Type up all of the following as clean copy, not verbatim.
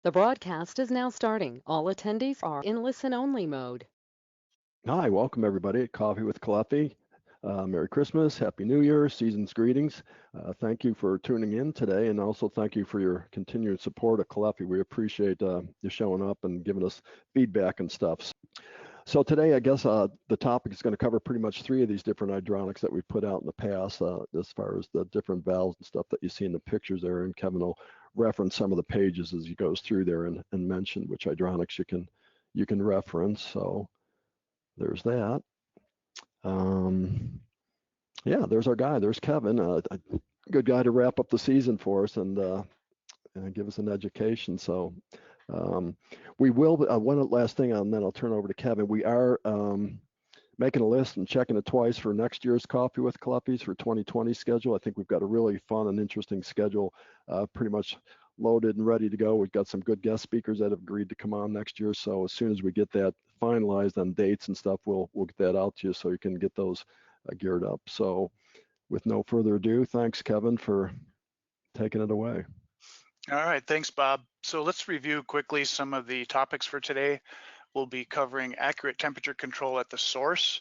The broadcast is now starting. All attendees are in listen-only mode. Hi, welcome everybody at Coffee with Caleffi. Merry Christmas, Happy New Year, season's greetings. Thank you for tuning in today, and also thank you for your continued support of Caleffi. We appreciate you showing up and giving us feedback and stuff. So today, I guess the topic is going to cover pretty much three of these different hydronics that we've put out in the past, as far as the different valves and stuff that you see in the pictures there. And Kevin will reference some of the pages as he goes through there and mention which hydronics you can reference. So there's that. Yeah, there's our guy. There's Kevin, a good guy to wrap up the season for us and give us an education. So we will. One last thing, and then I'll turn over to Kevin. We are making a list and checking it twice for next year's Coffee with Caleffi's for 2020 schedule. I think we've got a really fun and interesting schedule, pretty much loaded and ready to go. We've got some good guest speakers that have agreed to come on next year. So as soon as we get that finalized on dates and stuff, we'll get that out to you so you can get those geared up. So with no further ado, thanks, Kevin, for taking it away. All right, thanks, Bob. So let's review quickly some of the topics for today. We'll be covering accurate temperature control at the source.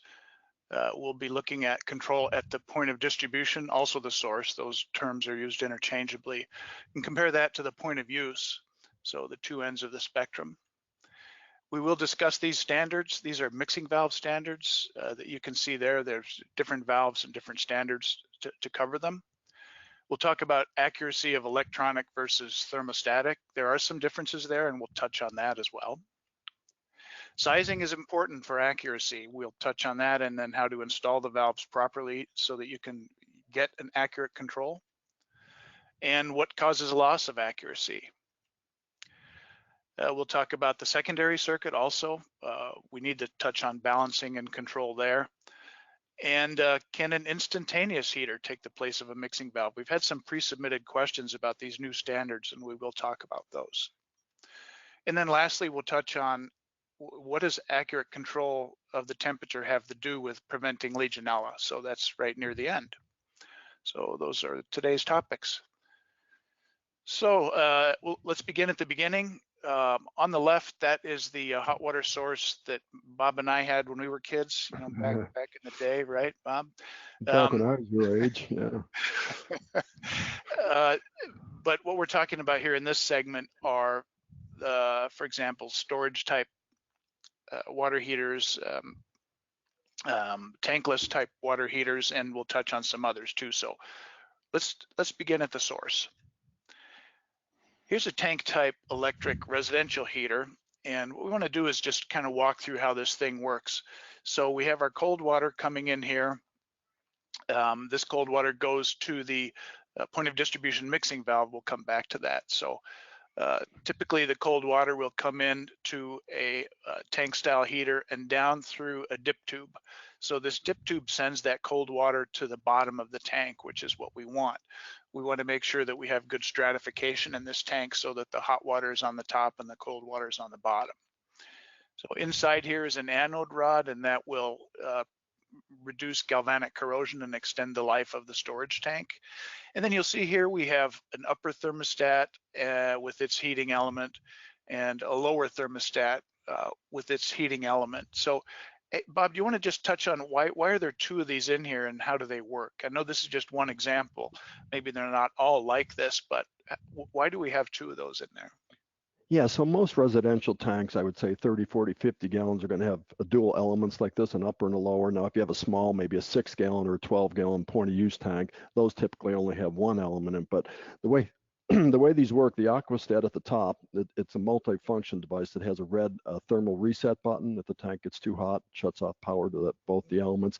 We'll be looking at control at the point of distribution, also the source. Those terms are used interchangeably. And compare that to the point of use, so the two ends of the spectrum. We will discuss these standards. These are mixing valve standards that you can see there. There's different valves and different standards to cover them. We'll talk about accuracy of electronic versus thermostatic. There are some differences there, and we'll touch on that as well. Sizing is important for accuracy. We'll touch on that, and then how to install the valves properly so that you can get an accurate control, and what causes loss of accuracy. We'll talk about the secondary circuit also. We need to touch on balancing and control there. And can an instantaneous heater take the place of a mixing valve? We've had some pre-submitted questions about these new standards, and we will talk about those. And then lastly, we'll touch on what does accurate control of the temperature have to do with preventing Legionella? So that's right near the end. So those are today's topics. So let's begin at the beginning. On the left, that is the hot water source that Bob and I had when we were kids, you know, back in the day, right, Bob? Back when I was your age, yeah. But what we're talking about here in this segment are, for example, storage type water heaters, tankless type water heaters, and we'll touch on some others too. So let's begin at the source. Here's a tank type electric residential heater, and what we want to do is just kind of walk through how this thing works. So we have our cold water coming in here. This cold water goes to the point of distribution mixing valve. We'll come back to that. So typically the cold water will come in to a tank style heater and down through a dip tube. So this dip tube sends that cold water to the bottom of the tank, which is what we want. We want to make sure that we have good stratification in this tank so that the hot water is on the top and the cold water is on the bottom. So inside here is an anode rod, and that will reduce galvanic corrosion and extend the life of the storage tank. And then you'll see here we have an upper thermostat with its heating element and a lower thermostat with its heating element. So hey, Bob, do you want to just touch on why are there two of these in here and how do they work? I know this is just one example. Maybe they're not all like this, but why do we have two of those in there? Yeah, so most residential tanks, I would say 30, 40, 50 gallons are going to have dual elements like this, an upper and a lower. Now, if you have a small, maybe a 6-gallon or a 12-gallon point of use tank, those typically only have one element in. But the way the way these work, the aquastat at the top, it's a multi-function device that has a red thermal reset button. If the tank gets too hot, it shuts off power to both the elements.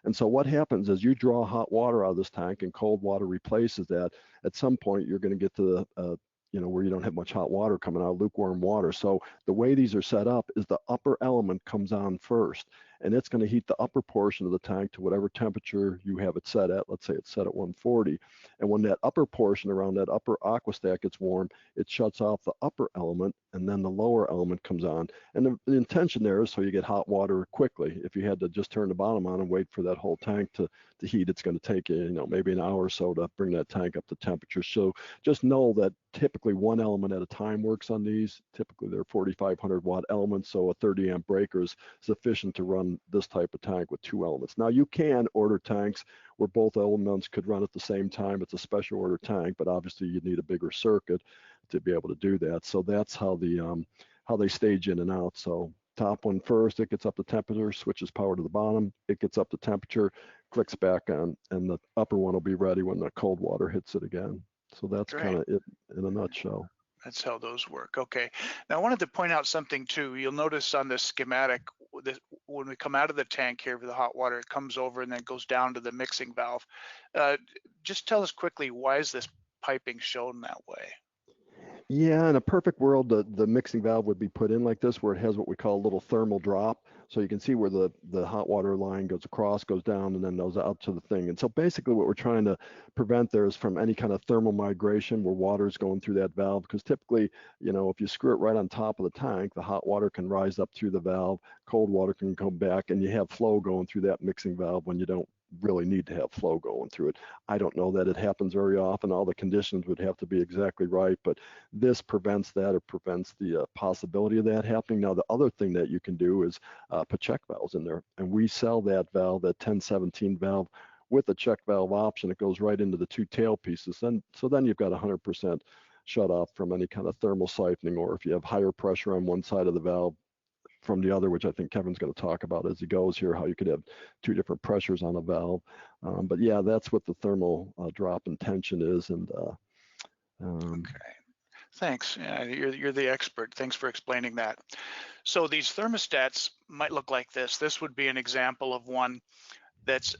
And so what happens is you draw hot water out of this tank and cold water replaces that. At some point, you're going to get to the where you don't have much hot water coming out, lukewarm water. So the way these are set up is the upper element comes on first, and it's going to heat the upper portion of the tank to whatever temperature you have it set at. Let's say it's set at 140. And when that upper portion around that upper aquastat gets warm, it shuts off the upper element, and then the lower element comes on. And the intention there is so you get hot water quickly. If you had to just turn the bottom on and wait for that whole tank to heat, it's going to take you, maybe an hour or so to bring that tank up to temperature. So just know that typically one element at a time works on these. Typically they're 4,500 watt elements, so a 30 amp breaker is sufficient to run this type of tank with 2 elements. Now you can order tanks where both elements could run at the same time. It's a special order tank, but obviously you need a bigger circuit to be able to do that. So that's how they stage in and out. So top one first, it gets up to temperature, switches power to the bottom, it gets up to temperature, clicks back on, and the upper one will be ready when the cold water hits it again. So that's kind of it in a nutshell. That's how those work. Okay. Now I wanted to point out something too. You'll notice on this schematic, when we come out of the tank here for the hot water, it comes over and then goes down to the mixing valve. Just tell us quickly, why is this piping shown that way? Yeah, in a perfect world, the mixing valve would be put in like this, where it has what we call a little thermal drop. So you can see where the hot water line goes across, goes down, and then goes out to the thing. And so basically what we're trying to prevent there is from any kind of thermal migration where water is going through that valve. Because typically, you know, if you screw it right on top of the tank, the hot water can rise up through the valve, cold water can come back, and you have flow going through that mixing valve when you don't really need to have flow going through it. I don't know that it happens very often. All the conditions would have to be exactly right, but this prevents that, or prevents the possibility of that happening. Now, the other thing that you can do is put check valves in there, and we sell that valve, that 1017 valve, with a check valve option. It goes right into the 2 tail pieces, and so then you've got 100% shut off from any kind of thermal siphoning, or if you have higher pressure on one side of the valve from the other, which I think Kevin's going to talk about as he goes here, how you could have 2 different pressures on a valve. But yeah, that's what the thermal drop in tension is. And okay, thanks. Yeah, you're the expert. Thanks for explaining that. So these thermostats might look like this. This would be an example of one that's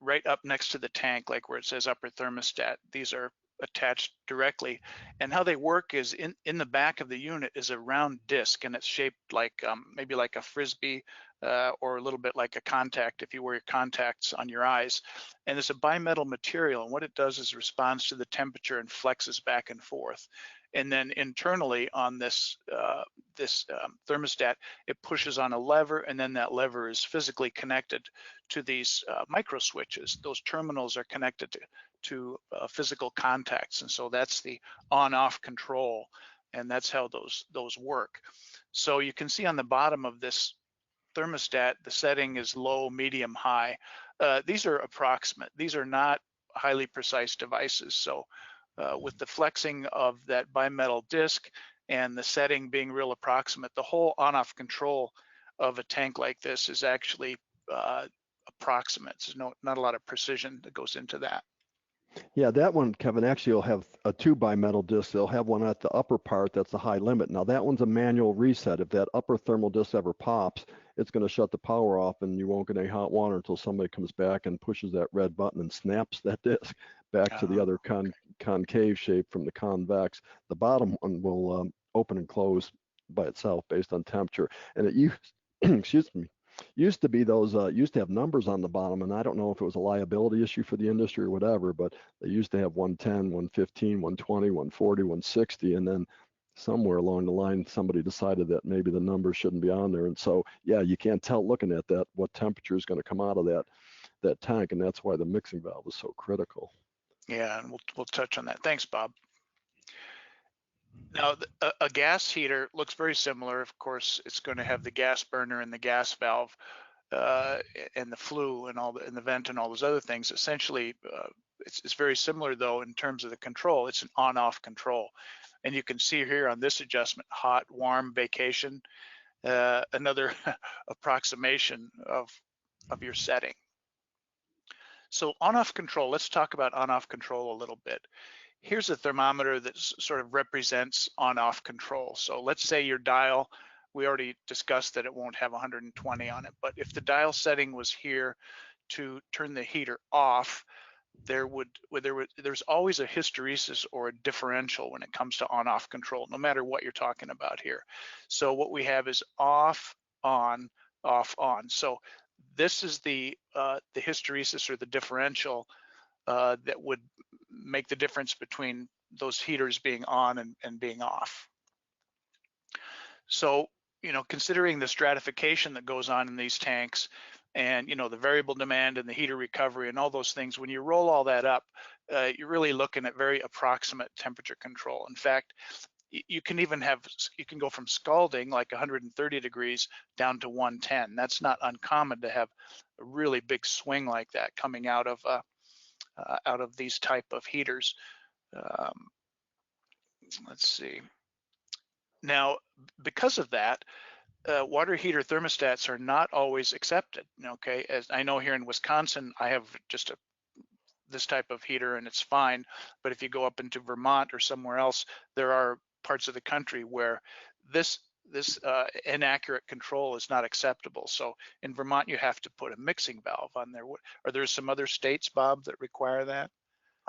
right up next to the tank, like where it says upper thermostat. These are attached directly, and how they work is in the back of the unit is a round disc, and it's shaped like maybe like a frisbee or a little bit like a contact if you wear your contacts on your eyes. And it's a bimetal material, and what it does is responds to the temperature and flexes back and forth. And then internally on this thermostat, it pushes on a lever, and then that lever is physically connected to these micro switches. Those terminals are connected to physical contacts, and so that's the on-off control, and that's how those work. So you can see on the bottom of this thermostat, the setting is low, medium, high. These are approximate. These are not highly precise devices. So with the flexing of that bimetal disc and the setting being real approximate, the whole on-off control of a tank like this is actually approximate. There's not a lot of precision that goes into that. yeah, that one, Kevin, actually will have 2 bimetal discs. They'll have one at the upper part that's the high limit. Now that one's a manual reset. If that upper thermal disc ever pops, it's going to shut the power off, and you won't get any hot water until somebody comes back and pushes that red button and snaps that disc back to the other concave shape from the convex. The bottom one will open and close by itself based on temperature. And it used, excuse me, used to be those used to have numbers on the bottom, and I don't know if it was a liability issue for the industry or whatever, but they used to have 110, 115, 120, 140, 160, and then somewhere along the line somebody decided that maybe the number shouldn't be on there. And so yeah, you can't tell looking at that what temperature is going to come out of that tank, and that's why the mixing valve is so critical. Yeah, and we'll touch on that. Thanks, Bob. Now, a gas heater looks very similar. Of course, it's going to have the gas burner and the gas valve and the flue and and the vent and all those other things. Essentially, it's very similar though in terms of the control. It's an on-off control, and you can see here on this adjustment, hot, warm, vacation, another approximation of your setting. So on-off control. Let's talk about on-off control a little bit. Here's a thermometer that sort of represents on-off control. So let's say your dial, we already discussed that it won't have 120 on it, but if the dial setting was here to turn the heater off, there's always a hysteresis or a differential when it comes to on-off control, no matter what you're talking about here. So what we have is off, on, off, on. So this is the hysteresis or the differential that would make the difference between those heaters being on and being off. So, you know, considering the stratification that goes on in these tanks and, you know, the variable demand and the heater recovery and all those things, when you roll all that up, you're really looking at very approximate temperature control. In fact, you can even you can go from scalding like 130 degrees down to 110. That's not uncommon to have a really big swing like that coming out of these type of heaters. Let's see. Now, because of that, water heater thermostats are not always accepted. Okay, as I know here in Wisconsin, I have just this type of heater and it's fine. But if you go up into Vermont or somewhere else, there are parts of the country where this inaccurate control is not acceptable. So in Vermont, you have to put a mixing valve on there. Are there some other states, Bob, that require that?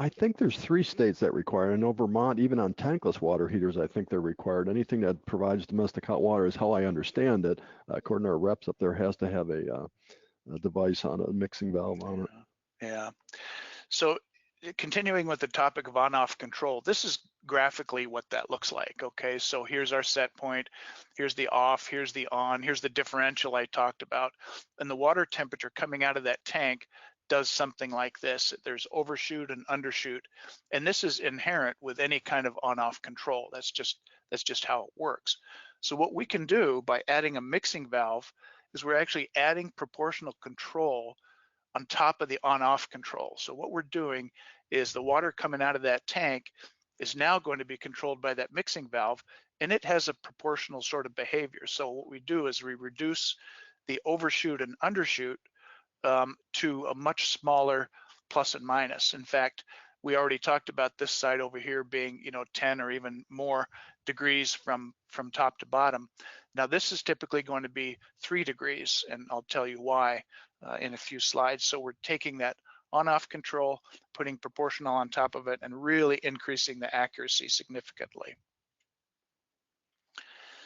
I think there's 3 states that require. I know Vermont, even on tankless water heaters, I think they're required. Anything that provides domestic hot water, is how I understand it, according to our reps up there, has to have a device on a mixing valve on it. Yeah. So continuing with the topic of on-off control, this is graphically what that looks like. Okay, so here's our set point, here's the off, here's the on, here's the differential I talked about, and the water temperature coming out of that tank does something like this. There's overshoot and undershoot, and this is inherent with any kind of on-off control. That's just how it works. So what we can do by adding a mixing valve is we're actually adding proportional control on top of the on-off control. So what we're doing is the water coming out of that tank is now going to be controlled by that mixing valve, and it has a proportional sort of behavior. So what we do is we reduce the overshoot and undershoot to a much smaller plus and minus. In fact, we already talked about this side over here being 10 or even more degrees from top to bottom. Now this is typically going to be 3 degrees, and I'll tell you why in a few slides. So we're taking that on-off control, putting proportional on top of it, and really increasing the accuracy significantly.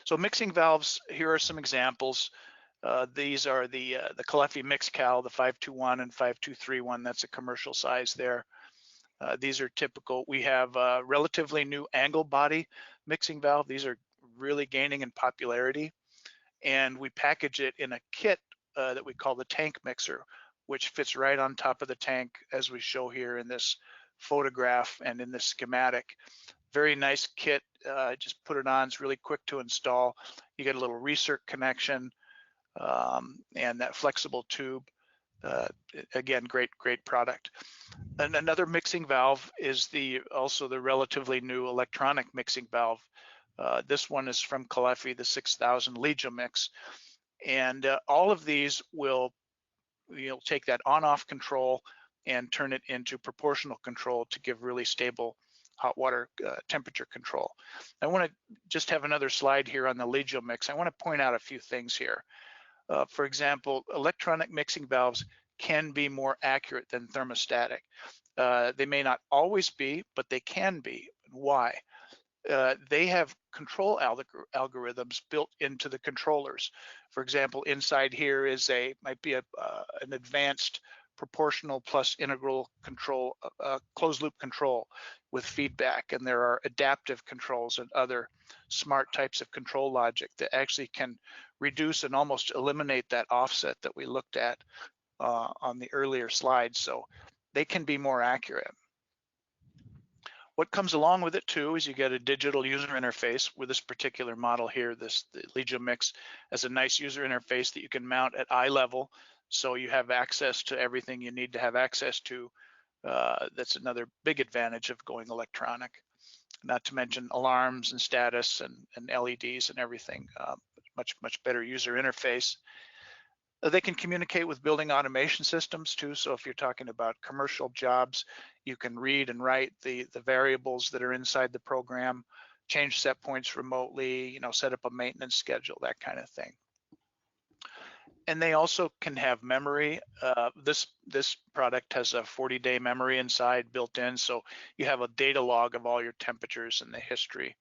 So mixing valves, here are some examples. These are the Caleffi MixCal, the 521 and 5231. That's a commercial size there. These are typical. We have a relatively new angle body mixing valve. These are really gaining in popularity. And we package it in a kit that we call the tank mixer, which fits right on top of the tank, as we show here in this photograph and in this schematic. Very nice kit. Just put it on. It's really quick to install. You get a little recirc connection and that flexible tube. Again, great product. And another mixing valve is also the relatively new electronic mixing valve. This one is from Caleffi, the 6000 Mix. And all of these will take that on-off control and turn it into proportional control to give really stable hot water temperature control. I want to just have another slide here on the Mix. I want to point out a few things here. For example, electronic mixing valves can be more accurate than thermostatic. They may not always be, but they can be. Why? They have control algorithms built into the controllers. For example, inside here might be an advanced proportional plus integral control, closed loop control with feedback, and there are adaptive controls and other smart types of control logic that actually can reduce and almost eliminate that offset that we looked at on the earlier slides. So they can be more accurate. What comes along with it too is you get a digital user interface with this particular model here. The Mix has a nice user interface that you can mount at eye level, so you have access to everything you need to have access to. That's another big advantage of going electronic. Not to mention alarms and status and LEDs and everything. Much better user interface. They can communicate with building automation systems too. So if you're talking about commercial jobs, you can read and write the variables that are inside the program, change set points remotely, set up a maintenance schedule, that kind of thing. And they also can have memory. This product has a 40-day memory inside built in, so you have a data log of all your temperatures and the history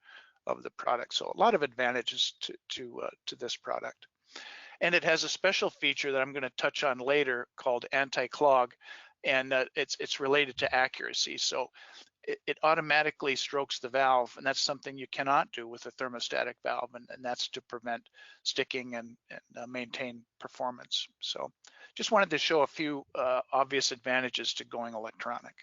of the product. So a lot of advantages to this product. And it has a special feature that I'm going to touch on later called anti-clog, and it's related to accuracy. So it automatically strokes the valve, and that's something you cannot do with a thermostatic valve, and that's to prevent sticking and maintain performance. So just wanted to show a few obvious advantages to going electronic.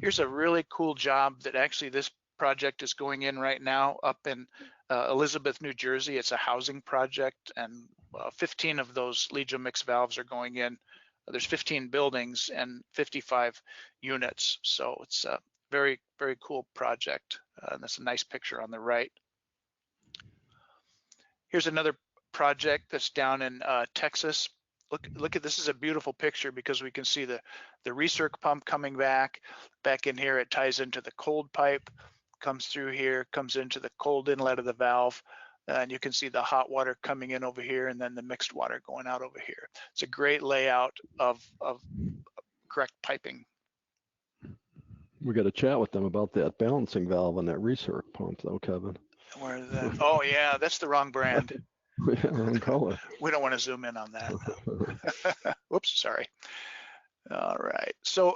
Here's a really cool job that actually this project is going in right now up in Elizabeth, New Jersey. It's a housing project, and 15 of those Legio mix valves are going in. There's 15 buildings and 55 units. So it's a very, very cool project. And that's a nice picture on the right. Here's another project that's down in Texas. Look at this. Is a beautiful picture because we can see the recirc pump coming back in here. It ties into the cold pipe, comes through here, comes into the cold inlet of the valve, and you can see the hot water coming in over here, and then the mixed water going out over here. It's a great layout of correct piping. We got to chat with them about that balancing valve on that recirc pump, though, Kevin. Where is that? Oh yeah, that's the wrong brand. Yeah, wrong color. We don't want to zoom in on that. Whoops, sorry. All right. So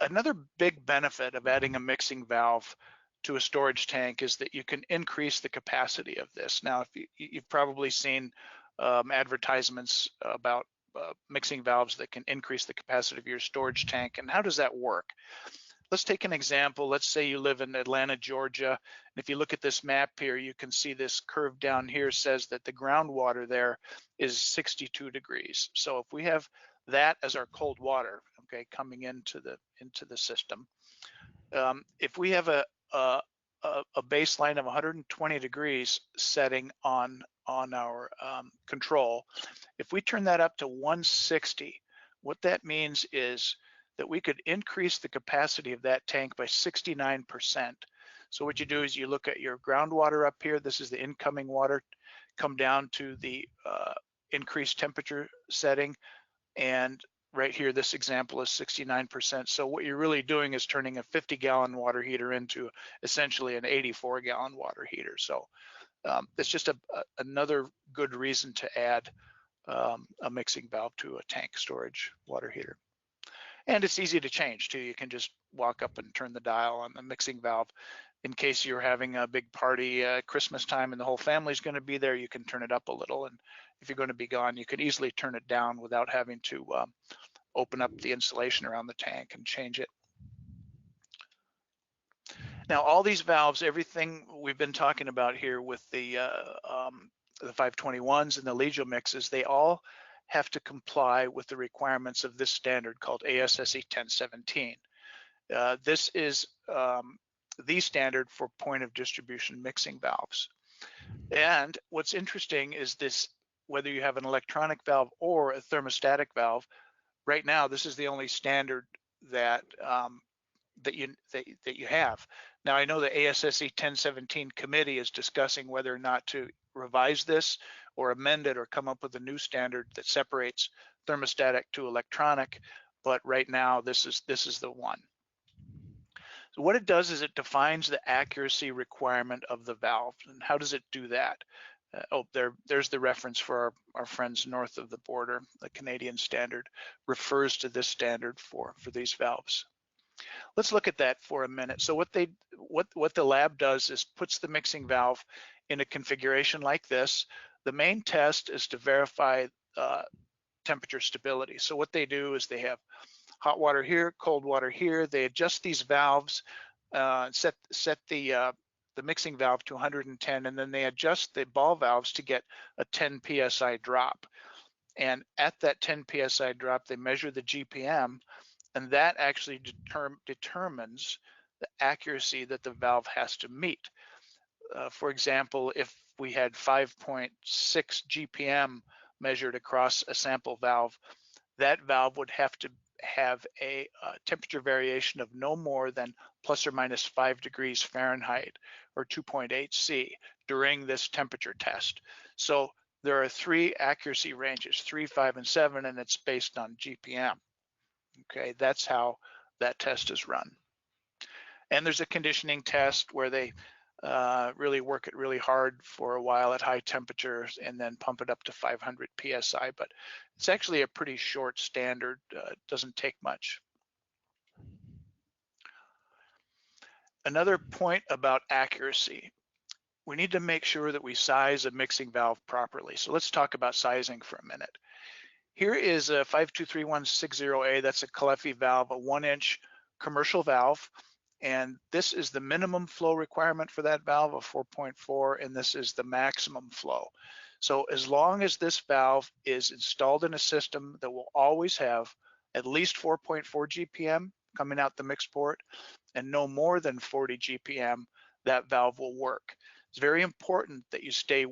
another big benefit of adding a mixing valve to a storage tank is that you can increase the capacity of this. Now, if you've probably seen advertisements about mixing valves that can increase the capacity of your storage tank. And how does that work? Let's take an example. Let's say you live in Atlanta, Georgia. And if you look at this map here, you can see this curve down here says that the groundwater there is 62 degrees. So if we have that as our cold water, okay, coming into the system, if we have a baseline of 120 degrees setting on our control, if we turn that up to 160, what that means is that we could increase the capacity of that tank by 69%. So what you do is you look at your groundwater up here. This is the incoming water, come down to the increased temperature setting. And right here, this example is 69%. So what you're really doing is turning a 50-gallon water heater into essentially an 84-gallon water heater. So it's just another good reason to add a mixing valve to a tank storage water heater. And it's easy to change too. You can just walk up and turn the dial on the mixing valve. In case you're having a big party Christmas time and the whole family's going to be there, you can turn it up a little. And if you're going to be gone, you can easily turn it down without having to open up the insulation around the tank and change it. Now, all these valves, everything we've been talking about here with the 521s and the Legio mixes, they all have to comply with the requirements of this standard called ASSE 1017. This is the standard for point of distribution mixing valves. And what's interesting is this, whether you have an electronic valve or a thermostatic valve, right now this is the only standard that that you have. Now I know the ASSE 1017 committee is discussing whether or not to revise this or amend it or come up with a new standard that separates thermostatic to electronic, but right now this is the one. So what it does is it defines the accuracy requirement of the valve. And how does it do that? There's the reference for our friends north of the border. The Canadian standard refers to this standard for these valves. Let's look at that for a minute. So what the lab does is puts the mixing valve in a configuration like this. The main test is to verify temperature stability. So what they do is they have hot water here, cold water here. They adjust these valves, set the mixing valve to 110, and then they adjust the ball valves to get a 10 psi drop. And at that 10 psi drop, they measure the GPM, and that actually determines the accuracy that the valve has to meet. For example, if we had 5.6 GPM measured across a sample valve, that valve would have to have a temperature variation of no more than plus or minus 5 degrees Fahrenheit or 2.8 C during this temperature test. So there are 3 accuracy ranges, 3, 5, and 7, and it's based on GPM. Okay, that's how that test is run. And there's a conditioning test where they really work it really hard for a while at high temperatures and then pump it up to 500 psi, but it's actually a pretty short standard. It doesn't take much. Another point about accuracy. We need to make sure that we size a mixing valve properly. So let's talk about sizing for a minute. Here is a 523160A, that's a Caleffi valve, a 1-inch commercial valve, and this is the minimum flow requirement for that valve of 4.4, and this is the maximum flow. So as long as this valve is installed in a system that will always have at least 4.4 GPM coming out the mix port and no more than 40 GPM, that valve will work. It's very important that you stay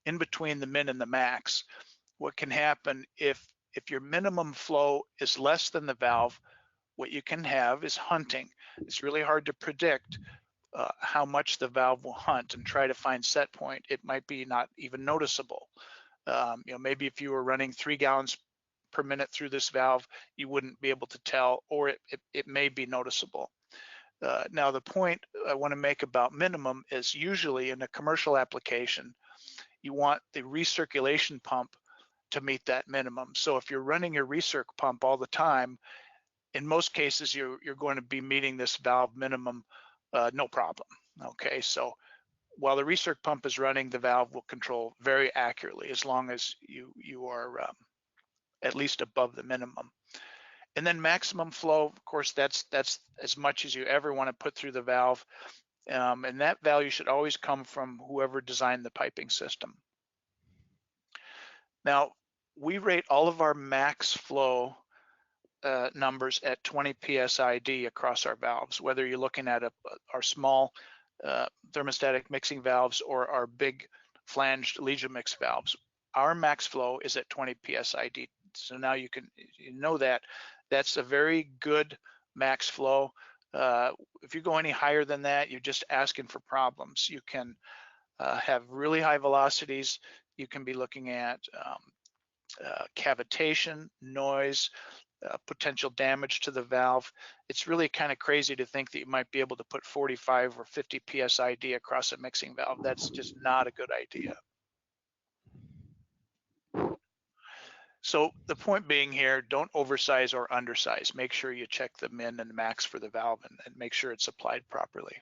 in between the min and the max. What can happen if your minimum flow is less than the valve, what you can have is hunting. It's really hard to predict how much the valve will hunt and try to find set point. It might be not even noticeable. Maybe if you were running 3 gallons per minute through this valve, you wouldn't be able to tell, or it may be noticeable. Now, the point I want to make about minimum is usually in a commercial application, you want the recirculation pump to meet that minimum. So if you're running your recirc pump all the time, in most cases, you're going to be meeting this valve minimum no problem. Okay, so while the recirc pump is running, the valve will control very accurately as long as you are at least above the minimum. And then maximum flow, of course, that's as much as you ever want to put through the valve. And that value should always come from whoever designed the piping system. Now, we rate all of our max flow numbers at 20 psid across our valves, whether you're looking at our small thermostatic mixing valves or our big flanged legion mix valves. Our max flow is at 20 psid. So now you know that that's a very good max flow. If you go any higher than that, you're just asking for problems. You can have really high velocities. You can be looking at cavitation, noise, potential damage to the valve. It's really kind of crazy to think that you might be able to put 45 or 50 psid across a mixing valve. That's just not a good idea. So the point being here, don't oversize or undersize. Make sure you check the min and max for the valve and make sure it's applied properly.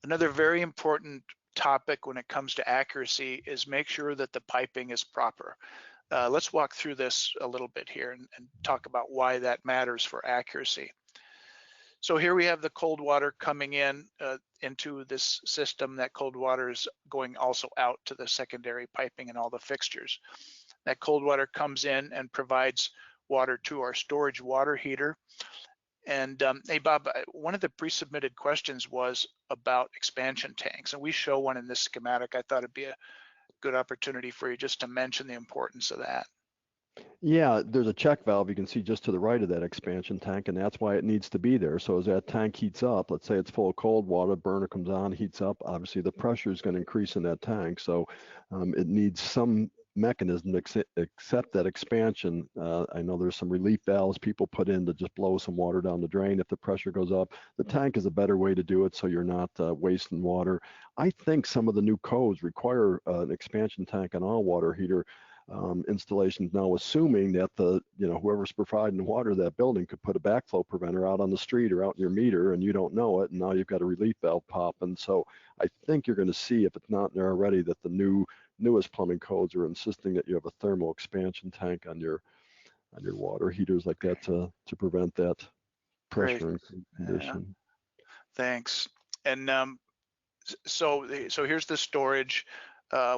Another very important topic when it comes to accuracy is make sure that the piping is proper. Let's walk through this a little bit here and talk about why that matters for accuracy. So here we have the cold water coming in into this system. That cold water is going also out to the secondary piping and all the fixtures. That cold water comes in and provides water to our storage water heater. And hey, Bob, one of the pre-submitted questions was about expansion tanks, and we show one in this schematic. I thought it'd be a good opportunity for you just to mention the importance of that. Yeah, there's a check valve you can see just to the right of that expansion tank, and that's why it needs to be there. So as that tank heats up, let's say it's full of cold water, burner comes on, heats up, obviously the pressure is going to increase in that tank. So it needs some mechanism to accept that expansion. I know there's some relief valves people put in to just blow some water down the drain if the pressure goes up. The tank is a better way to do it so you're not wasting water. I think some of the new codes require an expansion tank on all water heater installations now, assuming that whoever's providing the water to that building could put a backflow preventer out on the street or out in your meter and you don't know it, and now you've got a relief valve pop. And so I think you're going to see, if it's not there already, that the newest plumbing codes are insisting that you have a thermal expansion tank on your water heaters like that to prevent that pressure condition. Thanks. And so here's the storage.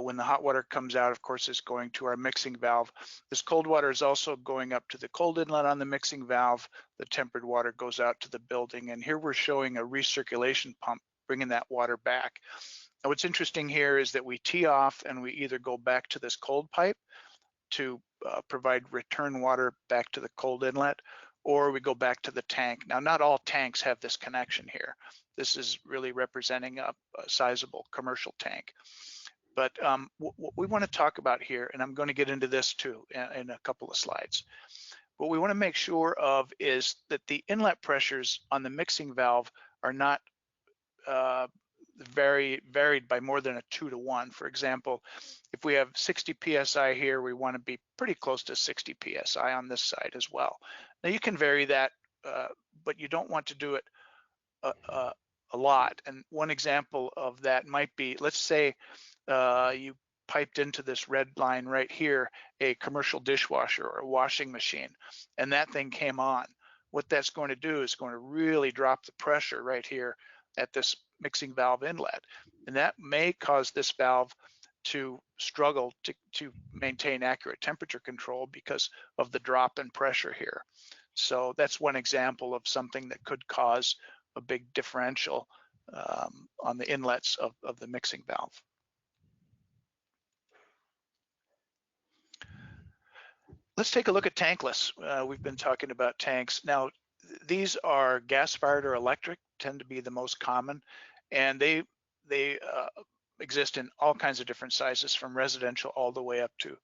When the hot water comes out, of course, it's going to our mixing valve. This cold water is also going up to the cold inlet on the mixing valve. The tempered water goes out to the building. And here we're showing a recirculation pump bringing that water back. Now, what's interesting here is that we tee off and we either go back to this cold pipe to provide return water back to the cold inlet, or we go back to the tank. Now, not all tanks have this connection here. This is really representing a sizable commercial tank. But what we want to talk about here, and I'm going to get into this too in a couple of slides, what we want to make sure of is that the inlet pressures on the mixing valve are not varied by more than a 2-to-1. For example, if we have 60 psi here, we want to be pretty close to 60 psi on this side as well. Now you can vary that, but you don't want to do it a lot. And one example of that might be, let's say you piped into this red line right here a commercial dishwasher or a washing machine, and that thing came on, what that's going to do is going to really drop the pressure right here at this mixing valve inlet. And that may cause this valve to struggle to maintain accurate temperature control because of the drop in pressure here. So that's one example of something that could cause a big differential on the inlets of the mixing valve. Let's take a look at tankless. We've been talking about tanks. Now, these are gas-fired or electric, tend to be the most common, and they exist in all kinds of different sizes, from residential all the way up to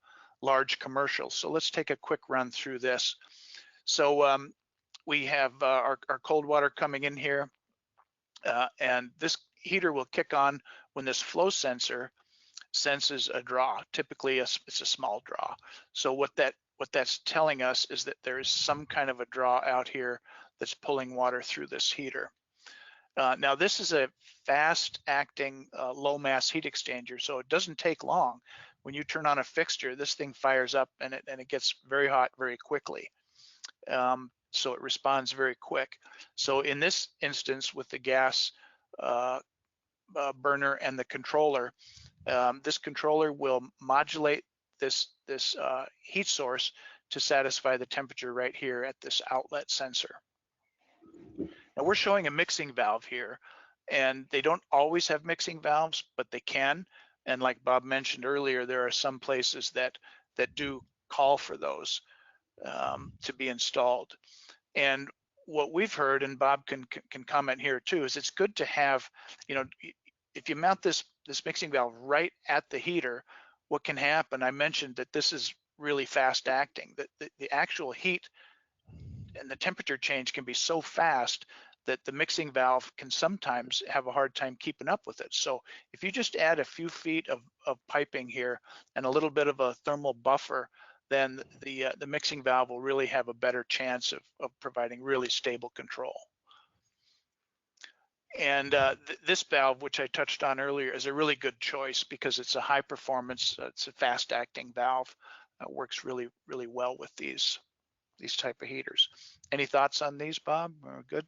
large commercial. So let's take a quick run through this. So we have our cold water coming in here, and this heater will kick on when this flow sensor senses a draw. Typically, it's a small draw. So what that's telling us is that there is some kind of a draw out here that's pulling water through this heater. Now, this is a fast-acting low mass heat exchanger, so it doesn't take long. When you turn on a fixture, this thing fires up and it gets very hot very quickly. So it responds very quick. So in this instance, with the gas burner and the controller, this controller will modulate this heat source to satisfy the temperature right here at this outlet sensor. Now we're showing a mixing valve here, and they don't always have mixing valves, but they can. And like Bob mentioned earlier, there are some places that do call for those to be installed. And what we've heard, and Bob can comment here too, is it's good to have, you know, if you mount this mixing valve right at the heater, what can happen, I mentioned that this is really fast acting, that the actual heat and the temperature change can be so fast that the mixing valve can sometimes have a hard time keeping up with it. So if you just add a few feet of piping here and a little bit of a thermal buffer, then the mixing valve will really have a better chance of providing really stable control. And this valve, which I touched on earlier, is a really good choice because it's a high performance, it's a fast acting valve. Works really, really well with these type of heaters. Any thoughts on these, Bob? Good?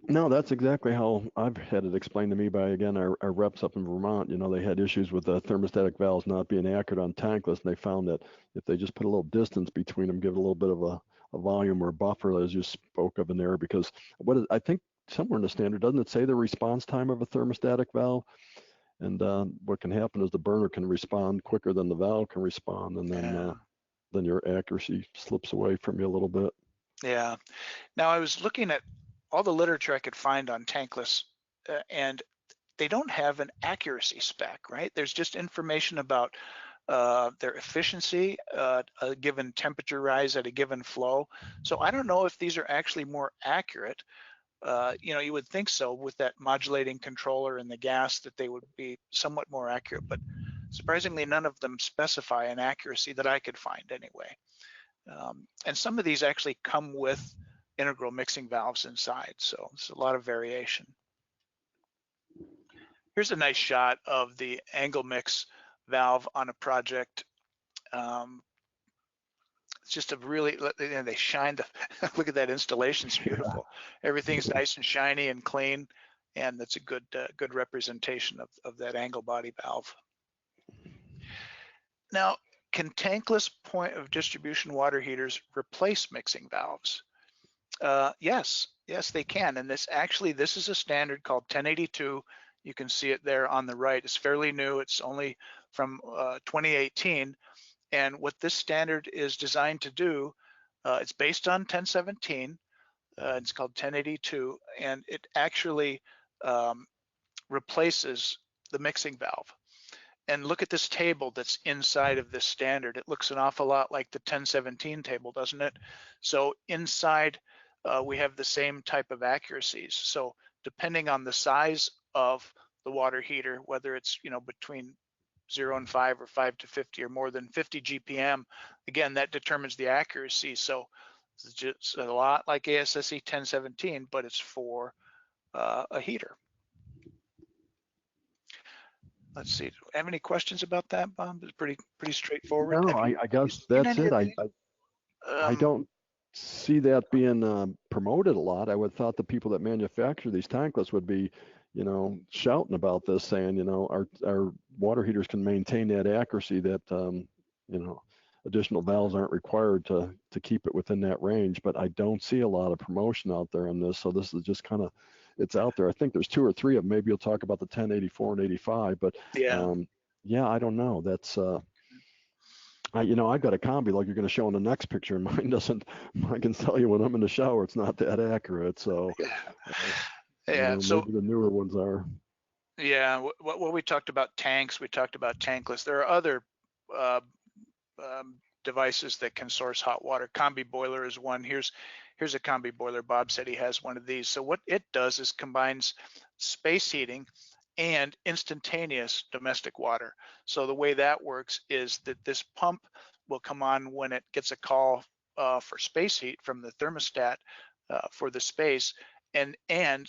No, that's exactly how I've had it explained to me by, again, our reps up in Vermont. You know, they had issues with the thermostatic valves not being accurate on tankless, and they found that if they just put a little distance between them, give it a little bit of a volume or buffer, as you spoke of in there, because I think somewhere in the standard, doesn't it say the response time of a thermostatic valve? And what can happen is the burner can respond quicker than the valve can respond, and then your accuracy slips away from you a little bit. Yeah. Now, I was looking at all the literature I could find on tankless, and they don't have an accuracy spec, right? There's just information about their efficiency, a given temperature rise at a given flow. So I don't know if these are actually more accurate. You know, you would think so with that modulating controller and the gas, that they would be somewhat more accurate, but surprisingly, none of them specify an accuracy that I could find anyway. And some of these actually come with integral mixing valves inside, so it's a lot of variation. Here's a nice shot of the angle mix valve on a project. It's just a really, you know, they shine the, look at that installation, it's beautiful. Everything's nice and shiny and clean, and that's a good representation of that angle body valve. Now, can tankless point of distribution water heaters replace mixing valves? Yes, they can. And this is a standard called 1082. You can see it there on the right. It's fairly new. It's only from 2018. And what this standard is designed to do, it's based on 1017. It's called 1082, and it actually replaces the mixing valve. And look at this table that's inside of this standard. It looks an awful lot like the 1017 table, doesn't it? So inside, we have the same type of accuracies. So depending on the size of the water heater, whether it's, you know, between 0 and 5 or 5 to 50 or more than 50 GPM, again, that determines the accuracy. So it's just a lot like ASSE 1017, but it's for a heater. let's see. Have any questions about that, Bob? It's pretty straightforward. No, Have you I guess seen that's any it. of I the? don't see that being promoted a lot. I would have thought the people that manufacture these tankless would be, shouting about this, saying, our water heaters can maintain that accuracy that, additional valves aren't required to keep it within that range. But I don't see a lot of promotion out there on this. So this is just kind of, it's out there. I think there's 2 or 3 of them. Maybe you'll talk about the 10, 84, and 85. But Yeah. yeah, I don't know. That's I've got a combi like you're going to show in the next picture. Mine doesn't. I can tell you when I'm in the shower, it's not that accurate. So Yeah. So maybe the newer ones are. yeah, what we talked about tanks, we talked about tankless. There are other uh, devices that can source hot water. Combi Boiler is one. Here's a Combi Boiler. Bob said he has one of these. So what it does is combines space heating and instantaneous domestic water. So the way that works is that this pump will come on when it gets a call for space heat from the thermostat for the space, and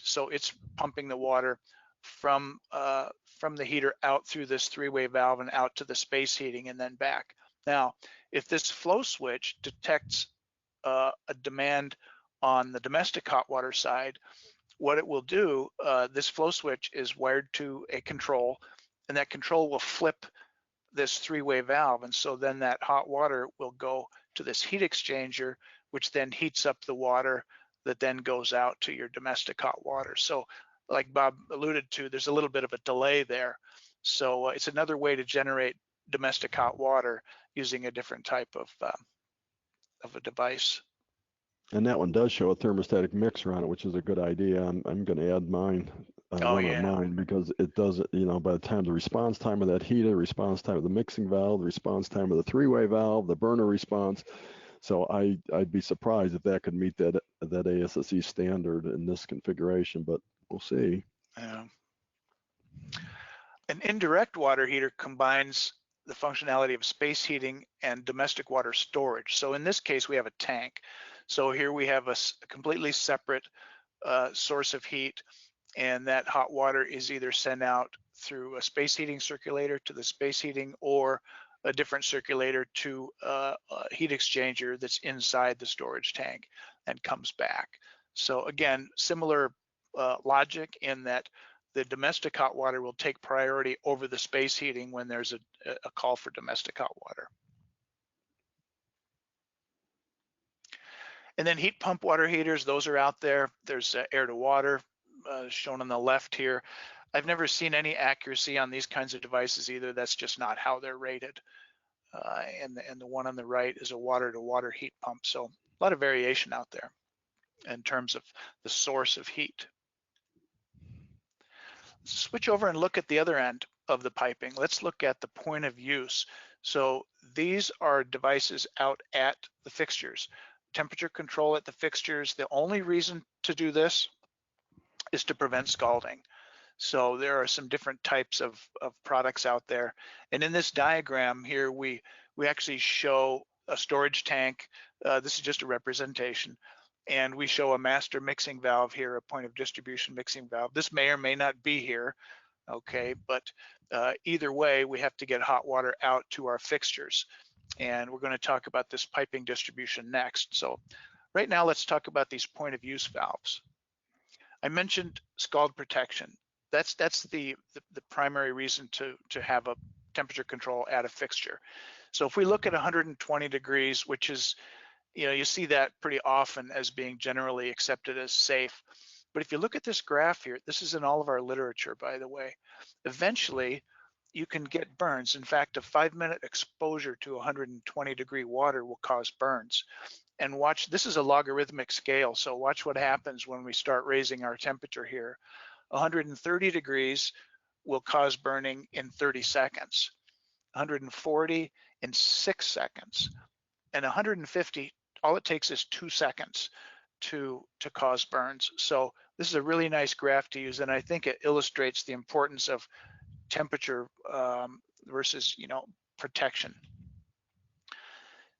so it's pumping the water from the heater out through this 3-way valve and out to the space heating and then back. Now, if this flow switch detects a demand on the domestic hot water side, what it will do, this flow switch is wired to a control, and that control will flip this 3-way valve. And so then that hot water will go to this heat exchanger, which then heats up the water that then goes out to your domestic hot water. So like Bob alluded to, there's a little bit of a delay there. So it's another way to generate domestic hot water using a different type of a device. And that one does show a thermostatic mixer on it, which is a good idea. I'm going to add mine, Oh one on yeah. mine, because it does, by the time the response time of that heater, response time of the mixing valve, the response time of the 3-way valve, the burner response. So I'd be surprised if that could meet that ASSE standard in this configuration, but we'll see. Yeah. An indirect water heater combines the functionality of space heating and domestic water storage. So in this case, we have a tank. So here we have a completely separate source of heat, and that hot water is either sent out through a space heating circulator to the space heating, or a different circulator to a heat exchanger that's inside the storage tank and comes back. So again, similar logic in that the domestic hot water will take priority over the space heating when there's a call for domestic hot water. And then heat pump water heaters, those are out there. There's air to water shown on the left here. I've never seen any accuracy on these kinds of devices either. That's just not how they're rated. And the one on the right is a water to water heat pump. So a lot of variation out there in terms of the source of heat. Switch over and look at the other end of the piping. Let's look at the point of use. So these are devices out at the fixtures. Temperature control at the fixtures. The only reason to do this is to prevent scalding. So there are some different types of products out there. And in this diagram here, we actually show a storage tank. This is just a representation. And we show a master mixing valve here, a point of distribution mixing valve. This may or may not be here, okay? But either way, we have to get hot water out to our fixtures. And we're going to talk about this piping distribution next. So right now, let's talk about these point of use valves. I mentioned scald protection. That's the primary reason to have a temperature control at a fixture. So if we look at 120 degrees, which is, you see that pretty often as being generally accepted as safe. But if you look at this graph here, this is in all of our literature, by the way, eventually you can get burns. In fact, a 5-minute exposure to 120 degree water will cause burns. And watch, this is a logarithmic scale. So watch what happens when we start raising our temperature here. 130 degrees will cause burning in 30 seconds, 140 in 6 seconds, and 150, all it takes is 2 seconds to cause burns. So this is a really nice graph to use, and I think it illustrates the importance of temperature versus protection.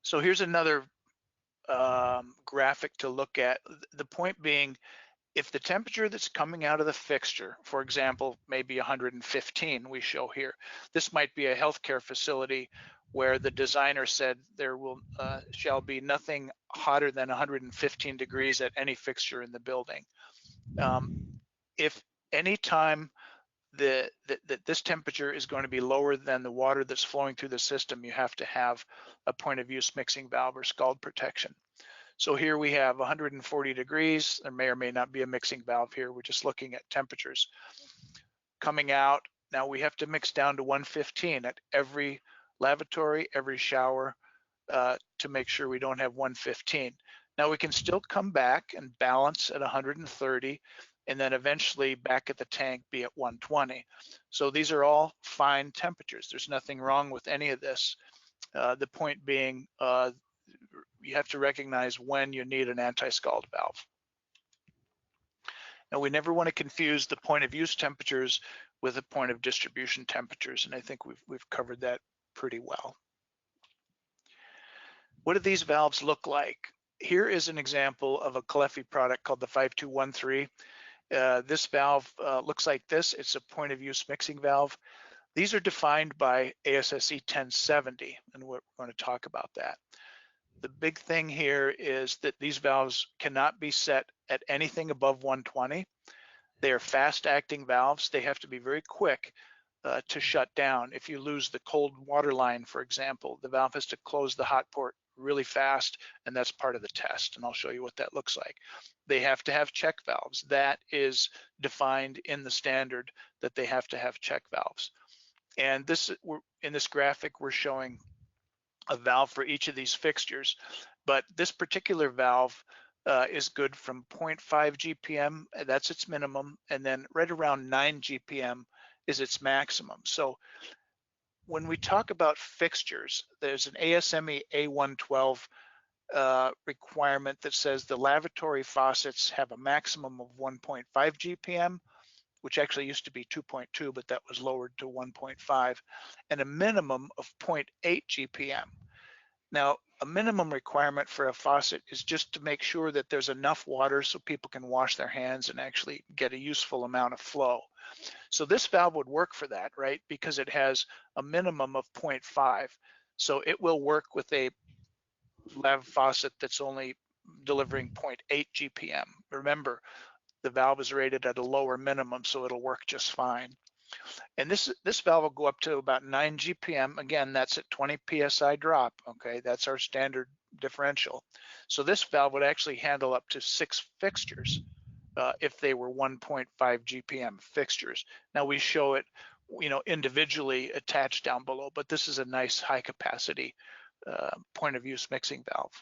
So here's another graphic to look at. The point being, If the temperature that's coming out of the fixture, for example, maybe 115 we show here, this might be a healthcare facility where the designer said there will shall be nothing hotter than 115 degrees at any fixture in the building. If any time that this temperature is going to be lower than the water that's flowing through the system, you have to have a point of use mixing valve or scald protection. So here we have 140 degrees. There may or may not be a mixing valve here. We're just looking at temperatures coming out. Now we have to mix down to 115 at every lavatory, every shower, to make sure we don't have 115. Now we can still come back and balance at 130, and then eventually back at the tank be at 120. So these are all fine temperatures. There's nothing wrong with any of this. The point being, you have to recognize when you need an anti-scald valve. Now we never want to confuse the point of use temperatures with the point of distribution temperatures, and I think we've covered that pretty well. What do these valves look like? Here is an example of a Caleffi product called the 5213. This valve looks like this. It's a point of use mixing valve. These are defined by ASSE 1070, and we're going to talk about that. The big thing here is that these valves cannot be set at anything above 120. They are fast acting valves. They have to be very quick to shut down. If you lose the cold water line, for example, the valve has to close the hot port really fast, and that's part of the test, and I'll show you what that looks like. They have to have check valves. That is defined in the standard that they have to have check valves. And this, in this graphic, we're showing a valve for each of these fixtures, but this particular valve is good from 0.5 GPM, that's its minimum, and then right around 9 GPM is its maximum. So when we talk about fixtures, there's an ASME A112 requirement that says the lavatory faucets have a maximum of 1.5 GPM, which actually used to be 2.2, but that was lowered to 1.5, and a minimum of 0.8 GPM. Now, a minimum requirement for a faucet is just to make sure that there's enough water so people can wash their hands and actually get a useful amount of flow. So this valve would work for that, right? Because it has a minimum of 0.5. So it will work with a lav faucet that's only delivering 0.8 GPM. Remember, the valve is rated at a lower minimum, so it'll work just fine. And this valve will go up to about 9 GPM. Again, that's at 20 PSI drop, okay? That's our standard differential. So this valve would actually handle up to 6 fixtures if they were 1.5 GPM fixtures. Now we show it, you know, individually attached down below, but this is a nice high capacity point of use mixing valve.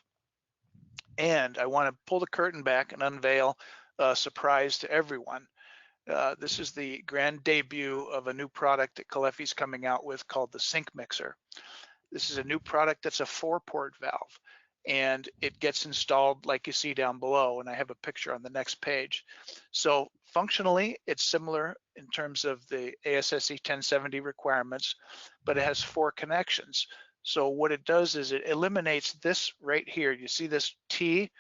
And I want to pull the curtain back and unveil a surprise to everyone. This is the grand debut of a new product that Caleffi's coming out with called the Sink Mixer. This is a new product that's a 4-port valve, and it gets installed like you see down below, and I have a picture on the next page. So functionally, it's similar in terms of the ASSE 1070 requirements, but it has 4 connections. So what it does is it eliminates this right here. You see this T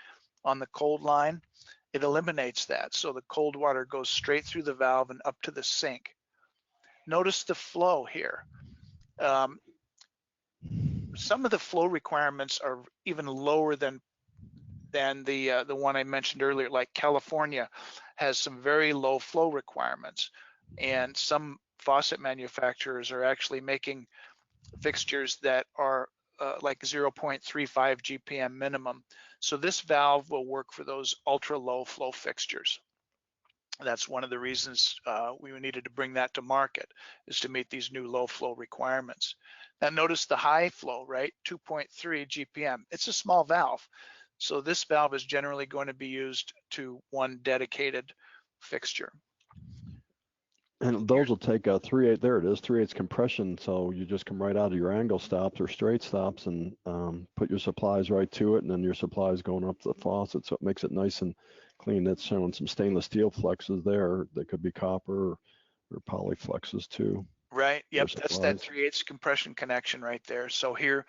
on the cold line? It eliminates that. So the cold water goes straight through the valve and up to the sink. Notice the flow here. Some of the flow requirements are even lower than the one I mentioned earlier, like California has some very low flow requirements. And some faucet manufacturers are actually making fixtures that are like 0.35 GPM minimum. So this valve will work for those ultra low flow fixtures. That's one of the reasons we needed to bring that to market, is to meet these new low flow requirements. Now notice the high flow, right? 2.3 GPM. It's a small valve. So this valve is generally going to be used to one dedicated fixture. And those will take a 3/8, there it is, 3/8 compression. So you just come right out of your angle stops or straight stops and put your supplies right to it, and then your supplies going up the faucet. So it makes it nice and clean. That's showing some stainless steel flexes there. They could be copper or poly flexes too. Right, yep, that's that 3/8 compression connection right there. So here,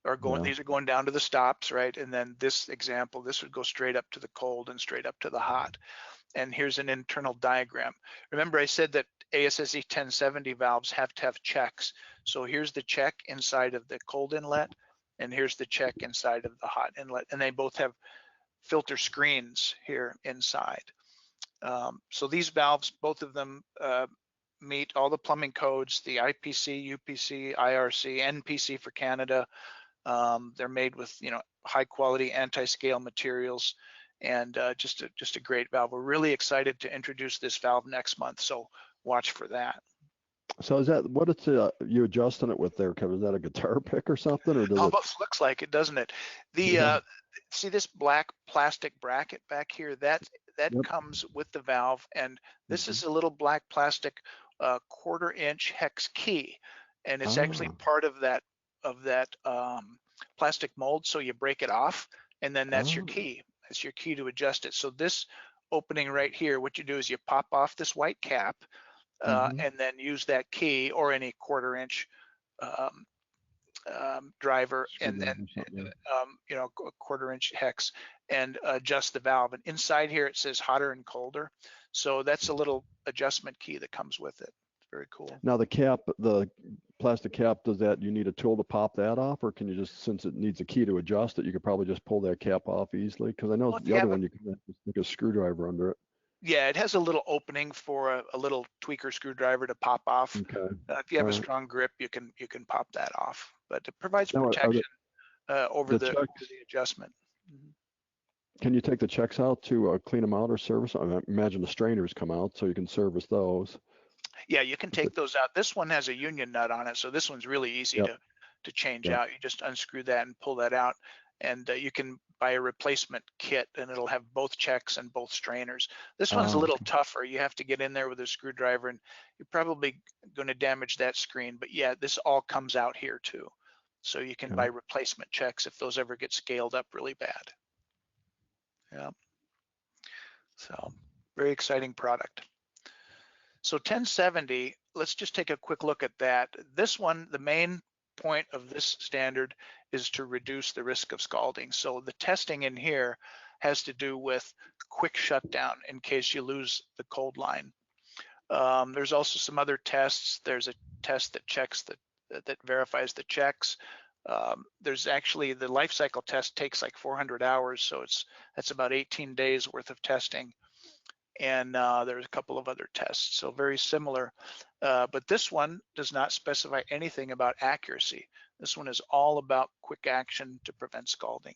are going, Yeah. these are going down to the stops, right? And then this example, this would go straight up to the cold and straight up to the hot. And here's an internal diagram. Remember I said that ASSE 1070 valves have to have checks. So here's the check inside of the cold inlet, and here's the check inside of the hot inlet. And they both have filter screens here inside. So these valves, both of them meet all the plumbing codes, the IPC, UPC, IRC, NPC for Canada. They're made with, you know, high quality anti-scale materials, and just a great valve. We're really excited to introduce this valve next month, so watch for that. So is that what it's you adjusting it with there, Kevin? Is that a guitar pick or something, or does it? Almost looks like it, doesn't it? The Yeah. see this black plastic bracket back here? That Yep. comes with the valve, and this Mhm. is a little black plastic 1/4-inch hex key, and it's actually part of that plastic mold. So you break it off, and then that's your key. That's your key to adjust it. So this opening right here, what you do is you pop off this white cap, and then use that key or any 1/4-inch driver, and then you know, a 1/4-inch hex, and adjust the valve. And inside here it says hotter and colder, so that's a little adjustment key that comes with it. Very cool. Now the cap, the plastic cap, does that, you need a tool to pop that off, or can you just, since it needs a key to adjust it, you could probably just pull that cap off easily? Because I know Well, if the you other have one you can just stick a screwdriver under it. Yeah, it has a little opening for a little tweaker screwdriver to pop off. Okay. If you have a Alright. strong grip, you can pop that off, but it provides Now, protection over the the checks, adjustment. can you take the checks out to clean them out or service them? I imagine the strainers come out, so you can service those. Yeah, you can take those out. This one has a union nut on it, so this one's really easy Yep. to change Yep. out. You just unscrew that and pull that out, and you can buy a replacement kit, and it'll have both checks and both strainers. This one's a little tougher. You have to get in there with a screwdriver, and you're probably going to damage that screen. But yeah, this all comes out here too, so you can buy replacement checks if those ever get scaled up really bad. Yeah. So very exciting product. So 1070, let's just take a quick look at that. This one, the main point of this standard is to reduce the risk of scalding. So the testing in here has to do with quick shutdown in case you lose the cold line. There's also some other tests. There's a test that checks that verifies the checks. There's actually the life cycle test takes like 400 hours, so that's about 18 days worth of testing. And there's a couple of other tests, so very similar. But this one does not specify anything about accuracy. This one is all about quick action to prevent scalding.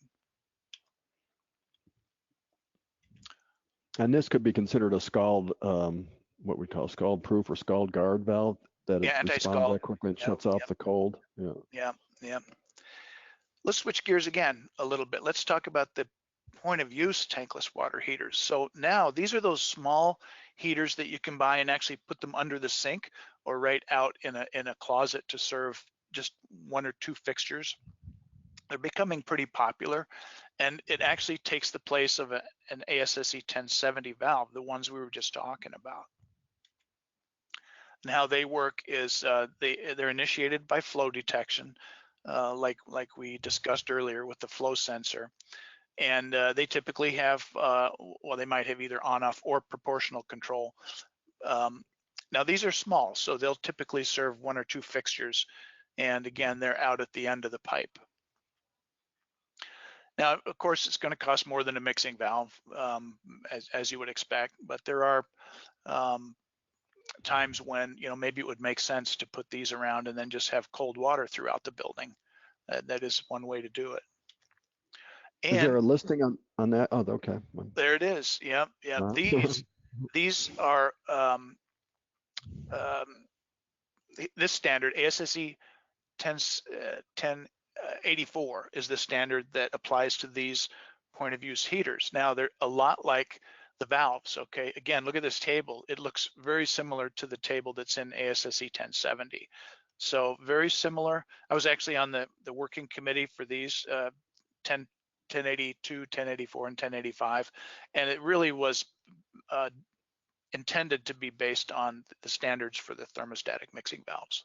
And this could be considered a scald, what we call scald proof or scald guard valve, that it responds that quickly and shuts off the cold. Yeah. Let's switch gears again a little bit. Let's talk about the point of use tankless water heaters. So now these are those small heaters that you can buy and actually put them under the sink or right out in a closet to serve just 1 or 2 fixtures. They're becoming pretty popular, and it actually takes the place of an ASSE 1070 valve, the ones we were just talking about. And how they work is they're initiated by flow detection, like we discussed earlier with the flow sensor. And they typically have, well, they might have either on-off or proportional control. Now these are small, so they'll typically serve 1 or 2 fixtures. And again, they're out at the end of the pipe. Now, of course, it's going to cost more than a mixing valve, as you would expect, but there are times when, you know, maybe it would make sense to put these around and then just have cold water throughout the building. That is one way to do it. And is there a listing on that? Oh, okay. There it is. Yeah. These are this standard ASSE 1084 is the standard that applies to these point of use heaters. Now they're a lot like the valves. Okay. Again, look at this table. It looks very similar to the table that's in ASSE 1070. So very similar. I was actually on the working committee for these 1082, 1084, and 1085, and it really was intended to be based on the standards for the thermostatic mixing valves.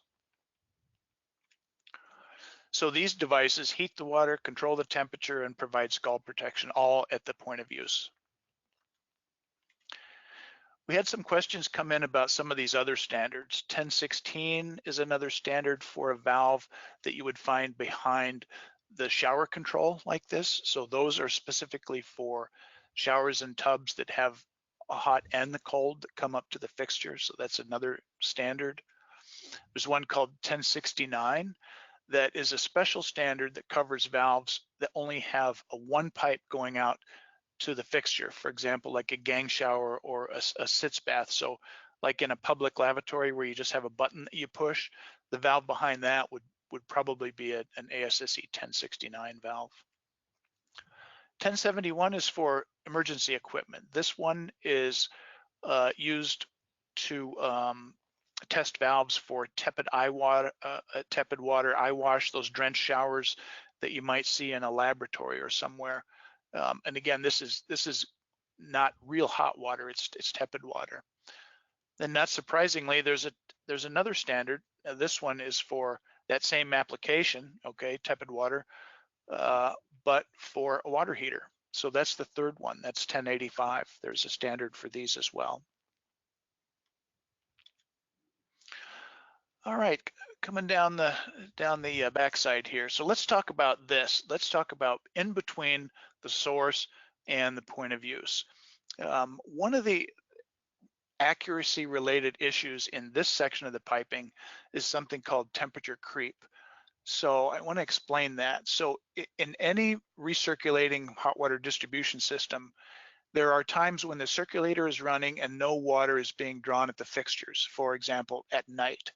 So these devices heat the water, control the temperature, and provide scald protection, all at the point of use. We had some questions come in about some of these other standards. 1016 is another standard for a valve that you would find behind the shower control like this. So those are specifically for showers and tubs that have a hot and the cold that come up to the fixture. So that's another standard. There's one called 1069 that is a special standard that covers valves that only have a one pipe going out to the fixture, for example, like a gang shower or a sitz bath. So like in a public lavatory where you just have a button that you push, the valve behind that would probably be an ASSE 1069 valve. 1071 is for emergency equipment. This one is used to test valves for tepid water eye wash, those drenched showers that you might see in a laboratory or somewhere. And again, this is not real hot water; it's tepid water. Then, not surprisingly, there's another standard. This one is for that same application, okay, tepid water, but for a water heater. So that's the third one. That's 1085. There's a standard for these as well. All right, coming down the backside here. So let's talk about this. Let's talk about in between the source and the point of use. One of the accuracy related issues in this section of the piping is something called temperature creep. So I want to explain that. So in any recirculating hot water distribution system, there are times when the circulator is running and no water is being drawn at the fixtures, for example, at night.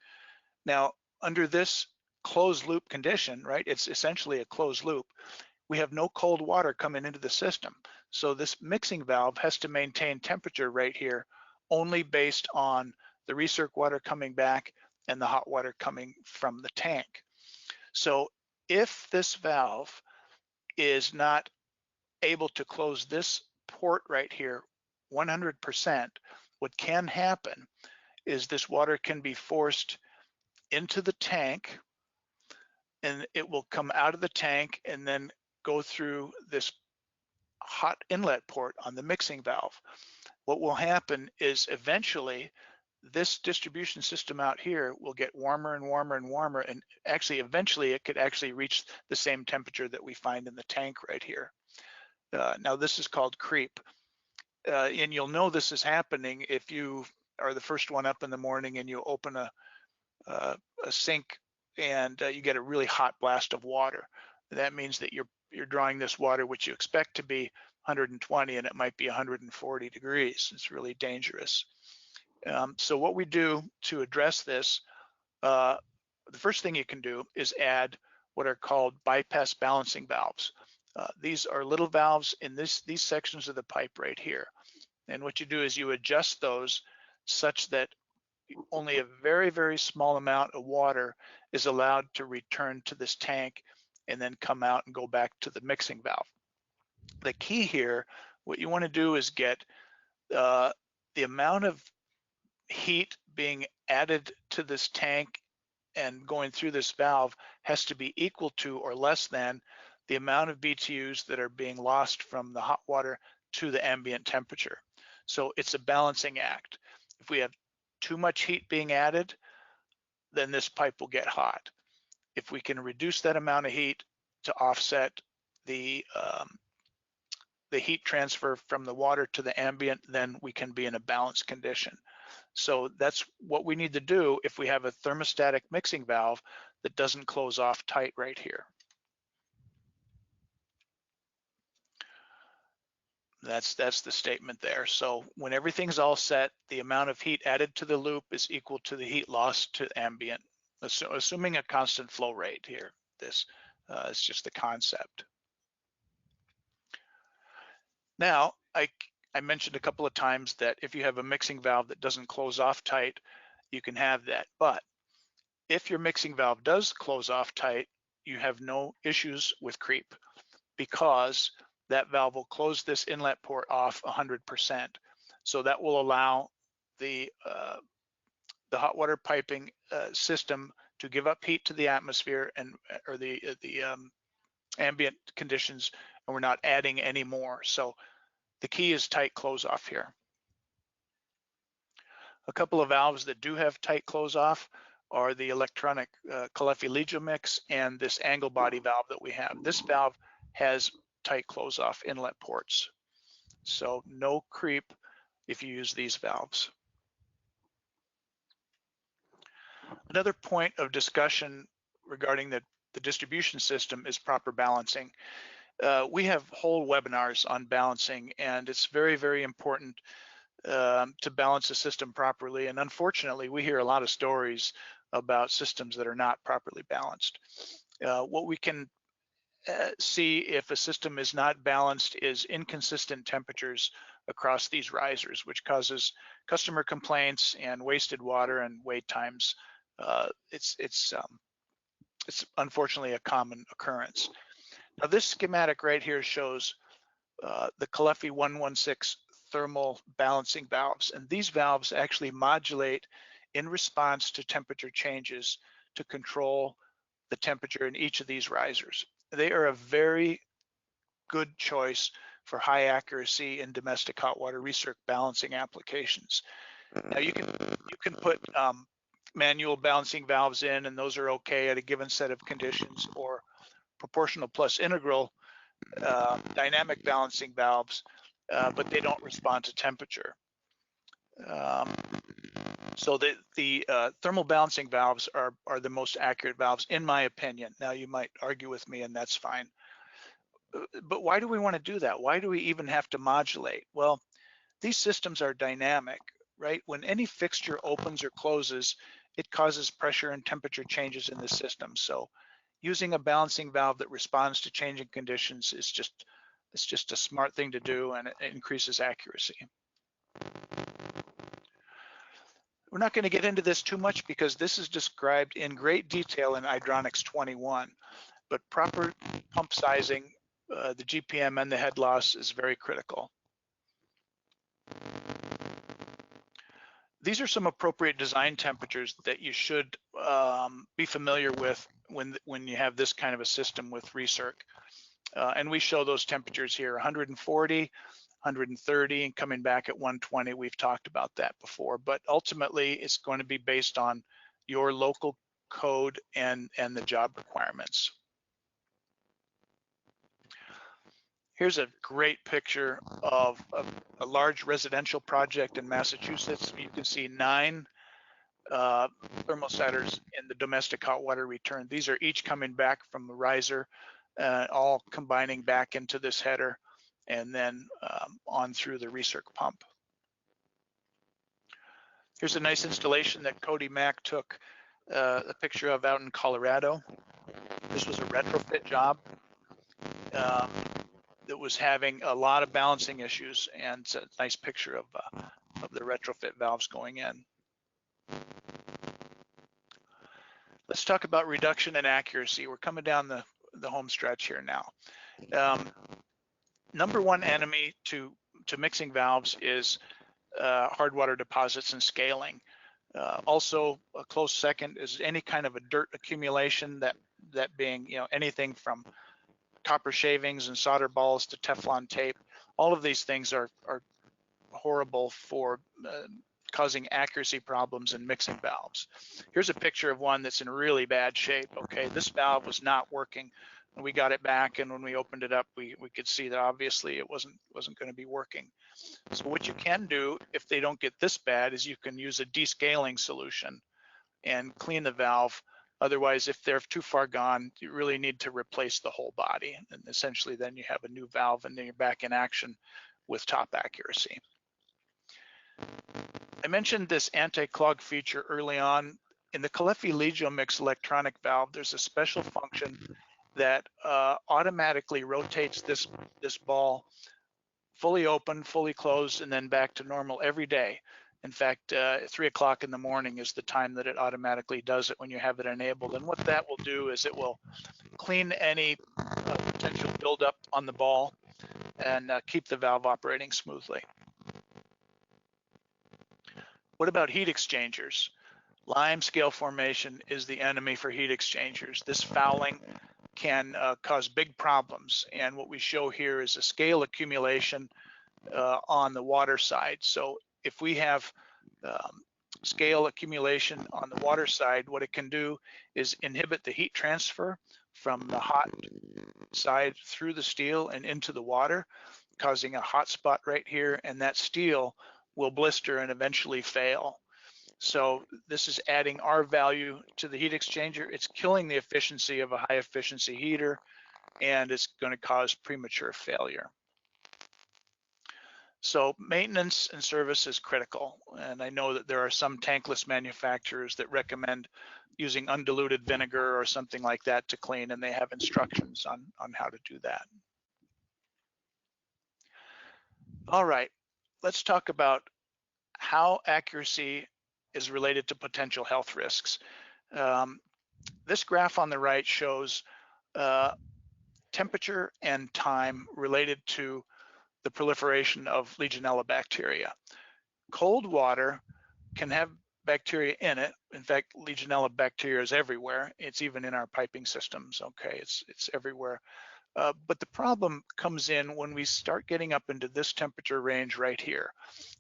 Now, under this closed loop condition, right, it's essentially a closed loop, we have no cold water coming into the system. So this mixing valve has to maintain temperature right here only based on the recirc water coming back and the hot water coming from the tank. So if this valve is not able to close this port right here 100%, what can happen is this water can be forced into the tank, and it will come out of the tank and then go through this hot inlet port on the mixing valve. What will happen is eventually this distribution system out here will get warmer and warmer and warmer, and actually eventually it could actually reach the same temperature that we find in the tank right here. Now this is called creep, and you'll know this is happening if you are the first one up in the morning and you open a sink and you get a really hot blast of water. That means that you're drawing this water which you expect to be 120 and it might be 140 degrees. It's really dangerous. So what we do to address this, the first thing you can do is add what are called bypass balancing valves. These are little valves in these sections of the pipe right here. And what you do is you adjust those such that only a very, very small amount of water is allowed to return to this tank and then come out and go back to the mixing valve. The key here, what you want to do is get the amount of heat being added to this tank and going through this valve has to be equal to or less than the amount of BTUs that are being lost from the hot water to the ambient temperature. So it's a balancing act. If we have too much heat being added, then this pipe will get hot. If we can reduce that amount of heat to offset the heat transfer from the water to the ambient, then we can be in a balanced condition. So that's what we need to do if we have a thermostatic mixing valve that doesn't close off tight right here. That's the statement there. So when everything's all set, the amount of heat added to the loop is equal to the heat lost to ambient, assuming a constant flow rate here. This is just the concept. Now, I mentioned a couple of times that if you have a mixing valve that doesn't close off tight, you can have that. But if your mixing valve does close off tight, you have no issues with creep because that valve will close this inlet port off 100%. So that will allow the hot water piping system to give up heat to the atmosphere and or the ambient conditions, and we're not adding any more. So the key is tight close off here. A couple of valves that do have tight close off are the electronic Caleffi legion mix and this angle body valve that we have. This valve has tight close off inlet ports. So no creep if you use these valves. Another point of discussion regarding the distribution system is proper balancing. We have whole webinars on balancing, and it's very, very important to balance the system properly. And unfortunately, we hear a lot of stories about systems that are not properly balanced. What we can see if a system is not balanced is inconsistent temperatures across these risers, which causes customer complaints and wasted water and wait times. It's unfortunately a common occurrence. Now this schematic right here shows the Caleffi 116 thermal balancing valves, and these valves actually modulate in response to temperature changes to control the temperature in each of these risers. They are a very good choice for high accuracy in domestic hot water recirc balancing applications. Now you can put manual balancing valves in, and those are okay at a given set of conditions, or proportional plus integral dynamic balancing valves, but they don't respond to temperature. So the thermal balancing valves are the most accurate valves, in my opinion. Now you might argue with me, and that's fine. But why do we want to do that? Why do we even have to modulate? Well, these systems are dynamic, right? When any fixture opens or closes, it causes pressure and temperature changes in the system. So using a balancing valve that responds to changing conditions is just a smart thing to do, and it increases accuracy. We're not going to get into this too much because this is described in great detail in Hydronics 21, but proper pump sizing, the GPM and the head loss is very critical. These are some appropriate design temperatures that you should be familiar with when you have this kind of a system with recirc. And we show those temperatures here, 140, 130, and coming back at 120. We've talked about that before, but ultimately it's going to be based on your local code and the job requirements. Here's a great picture of a large residential project in Massachusetts. You can see 9 thermostators in the domestic hot water return. These are each coming back from the riser, all combining back into this header, and then on through the recirc pump. Here's a nice installation that Cody Mack took a picture of out in Colorado. This was a retrofit job that was having a lot of balancing issues, and it's a nice picture of the retrofit valves going in. Let's talk about reduction and accuracy. We're coming down the home stretch here now. Number one enemy to mixing valves is hard water deposits and scaling. Also, a close second is any kind of a dirt accumulation, that being anything from copper shavings and solder balls to Teflon tape. All of these things are horrible for causing accuracy problems in mixing valves. Here's a picture of one that's in really bad shape. Okay, this valve was not working when we got it back, and when we opened it up, we could see that obviously it wasn't going to be working. So what you can do if they don't get this bad is you can use a descaling solution and clean the valve. Otherwise, if they're too far gone, you really need to replace the whole body, and essentially then you have a new valve and then you're back in action with top accuracy. I mentioned this anti-clog feature early on. In the Caleffi Legio Mix electronic valve, there's a special function that automatically rotates this ball fully open, fully closed, and then back to normal every day. In fact, 3 o'clock in the morning is the time that it automatically does it when you have it enabled. And what that will do is it will clean any potential buildup on the ball and keep the valve operating smoothly. What about heat exchangers? Lime scale formation is the enemy for heat exchangers. This fouling can cause big problems. And what we show here is a scale accumulation on the water side. So if we have scale accumulation on the water side, what it can do is inhibit the heat transfer from the hot side through the steel and into the water, causing a hot spot right here, and that steel will blister and eventually fail. So this is adding R value to the heat exchanger. It's killing the efficiency of a high efficiency heater, and it's going to cause premature failure. So maintenance and service is critical. And I know that there are some tankless manufacturers that recommend using undiluted vinegar or something like that to clean, and they have instructions on how to do that. All right, let's talk about how accuracy is related to potential health risks. This graph on the right shows temperature and time related to the proliferation of Legionella bacteria. Cold water can have bacteria in it. In fact, Legionella bacteria is everywhere. It's even in our piping systems, okay? It's everywhere. But the problem comes in when we start getting up into this temperature range right here.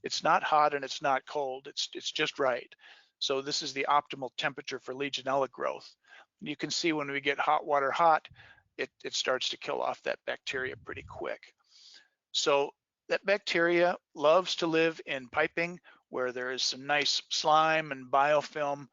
It's not hot and it's not cold, it's just right. So this is the optimal temperature for Legionella growth. You can see when we get hot water hot, it starts to kill off that bacteria pretty quick. So that bacteria loves to live in piping where there is some nice slime and biofilm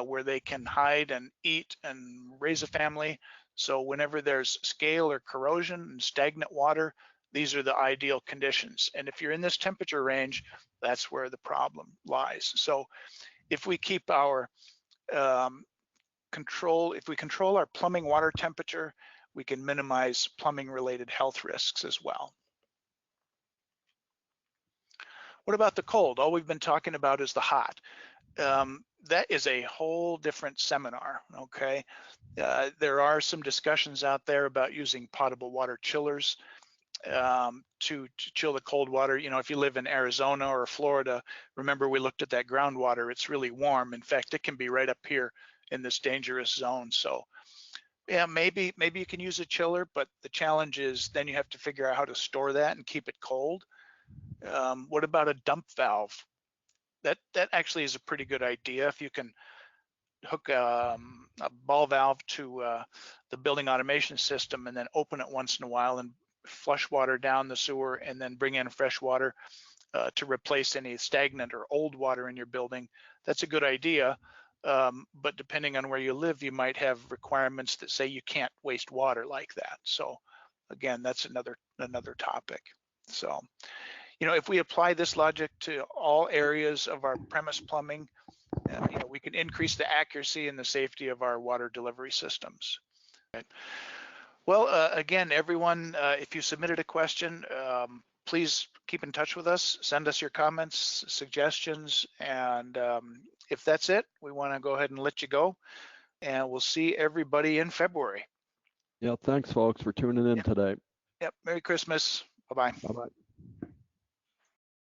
where they can hide and eat and raise a family. So whenever there's scale or corrosion and stagnant water, these are the ideal conditions. And if you're in this temperature range, that's where the problem lies. So if we keep our if we control our plumbing water temperature, we can minimize plumbing related health risks as well. What about the cold? All we've been talking about is the hot. That is a whole different seminar, okay? There are some discussions out there about using potable water chillers to chill the cold water. You know, if you live in Arizona or Florida, remember we looked at that groundwater, it's really warm. In fact, it can be right up here in this dangerous zone. So yeah, maybe you can use a chiller, but the challenge is then you have to figure out how to store that and keep it cold. What about a dump valve? That actually is a pretty good idea. If you can hook a ball valve to the building automation system and then open it once in a while and flush water down the sewer and then bring in fresh water to replace any stagnant or old water in your building, that's a good idea. But depending on where you live, you might have requirements that say you can't waste water like that. So again, that's another topic. So, you know, if we apply this logic to all areas of our premise plumbing, you know, we can increase the accuracy and the safety of our water delivery systems. Right. Well, again, everyone, if you submitted a question, please keep in touch with us, send us your comments, suggestions, and if that's it, we want to go ahead and let you go, and we'll see everybody in February. Yeah, thanks folks for tuning in today. Yep, Merry Christmas. Bye-bye. Bye-bye.